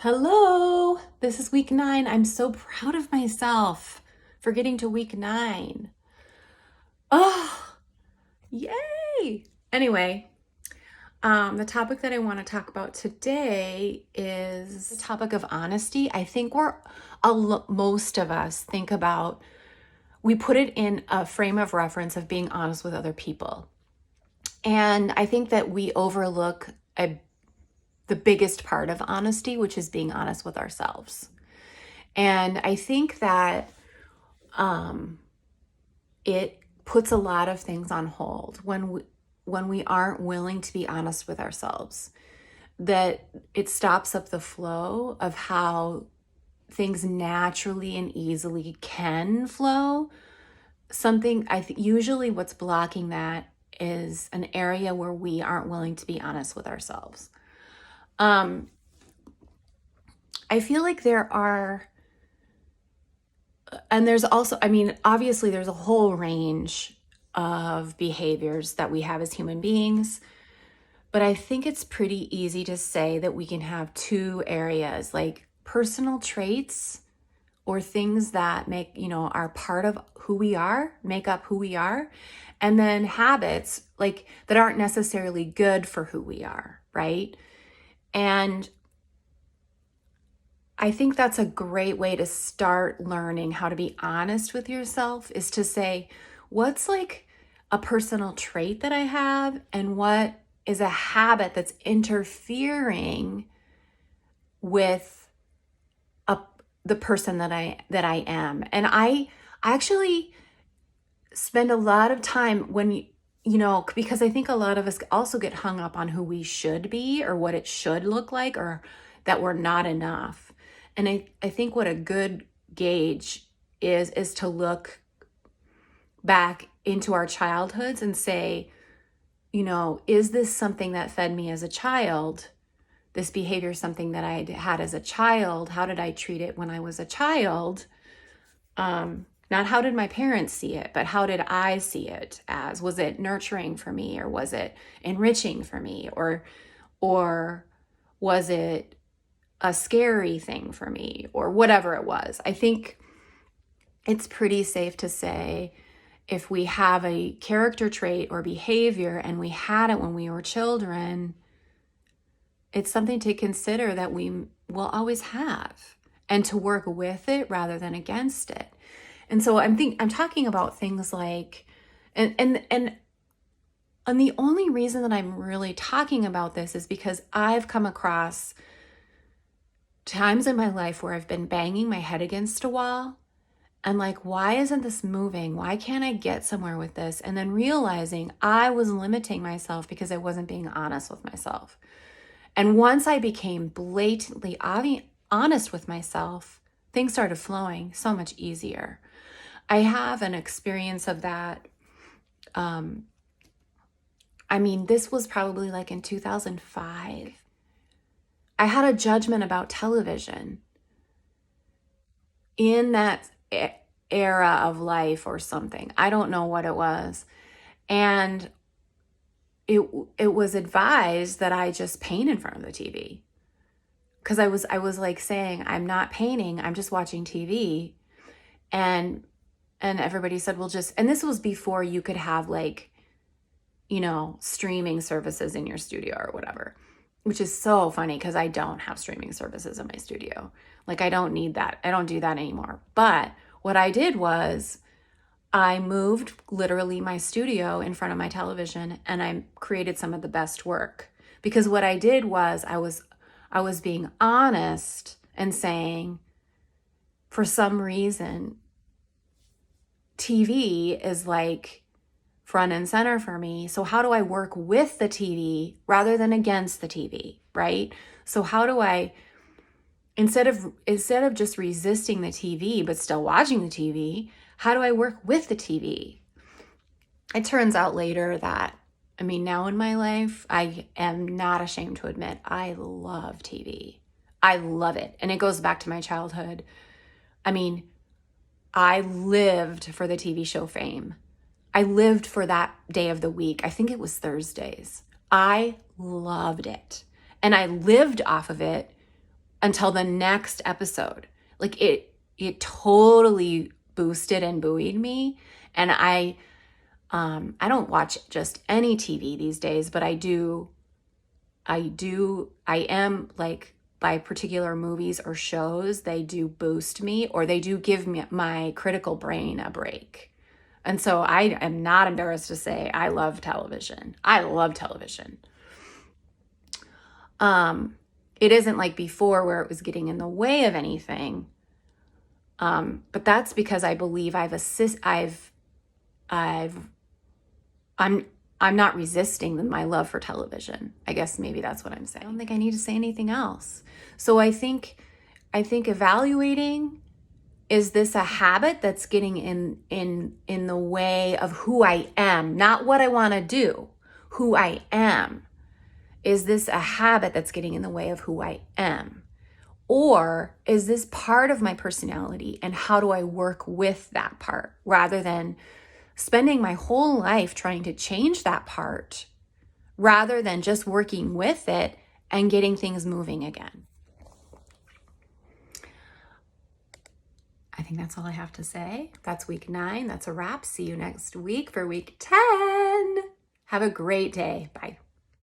Hello, this is week 9. I'm so proud of myself for getting to week 9. Oh, yay! Anyway, the topic that I want to talk about today is the topic of honesty. I think most of us think about, we put it in a frame of reference of being honest with other people. And I think that we overlook the biggest part of honesty, which is being honest with ourselves. And I think that it puts a lot of things on hold when we aren't willing to be honest with ourselves. That it stops up the flow of how things naturally and easily can flow. Usually what's blocking that is an area where we aren't willing to be honest with ourselves. I feel like there are, and there's also, obviously there's a whole range of behaviors that we have as human beings, but I think it's pretty easy to say that we can have two areas, like personal traits or things that are part of who we are, make up who we are, and then habits like that aren't necessarily good for who we are, right? And I think that's a great way to start learning how to be honest with yourself, is to say, what's like a personal trait that I have, and what is a habit that's interfering with the person that I am. And I actually spend a lot of time because I think a lot of us also get hung up on who we should be or what it should look like, or that we're not enough. And I think what a good gauge is to look back into our childhoods and say, is this something that fed me as a child? This behavior is something that I had as a child. How did I treat it when I was a child? Not how did my parents see it, but how did I see it as? Was it nurturing for me, or was it enriching for me, or was it a scary thing for me, or whatever it was? I think it's pretty safe to say, if we have a character trait or behavior and we had it when we were children, it's something to consider that we will always have, and to work with it rather than against it. And so I'm talking about things like, and the only reason that I'm really talking about this is because I've come across times in my life where I've been banging my head against a wall and like, why isn't this moving? Why can't I get somewhere with this? And then realizing I was limiting myself because I wasn't being honest with myself. And once I became blatantly honest with myself, things started flowing so much easier. I have an experience of that. This was probably like in 2005. I had a judgment about television in that era of life or something. I don't know what it was. And it was advised that I just paint in front of the TV. Because I was like saying, I'm not painting, I'm just watching TV. And everybody said, well, and this was before you could have streaming services in your studio or whatever, which is so funny because I don't have streaming services in my studio. Like, I don't need that. I don't do that anymore. But what I did was I moved literally my studio in front of my television, and I created some of the best work. Because what I did was I was being honest and saying, for some reason, TV is like front and center for me. So how do I work with the TV rather than against the TV, right? So how do I, instead of just resisting the TV but still watching the TV, how do I work with the TV? It turns out later that, now in my life, I am not ashamed to admit I love TV. I love it. And it goes back to my childhood. I lived for the TV show Fame. I lived for that day of the week. I think it was Thursdays. I loved it. And I lived off of it until the next episode. Like it totally boosted and buoyed me. And I don't watch just any TV these days, but I am like, by particular movies or shows, they do boost me, or they do give me my critical brain a break. And so I am not embarrassed to say I love television. I love television. It isn't like before where it was getting in the way of anything. But that's because I believe I'm not resisting my love for television. I guess maybe that's what I'm saying. I don't think I need to say anything else. So I think evaluating, is this a habit that's getting in the way of who I am? Not what I want to do, who I am. Is this a habit that's getting in the way of who I am? Or is this part of my personality, and how do I work with that part, rather than spending my whole life trying to change that part, rather than just working with it and getting things moving again? I think that's all I have to say. That's week 9. That's a wrap. See you next week for week 10. Have a great day. Bye.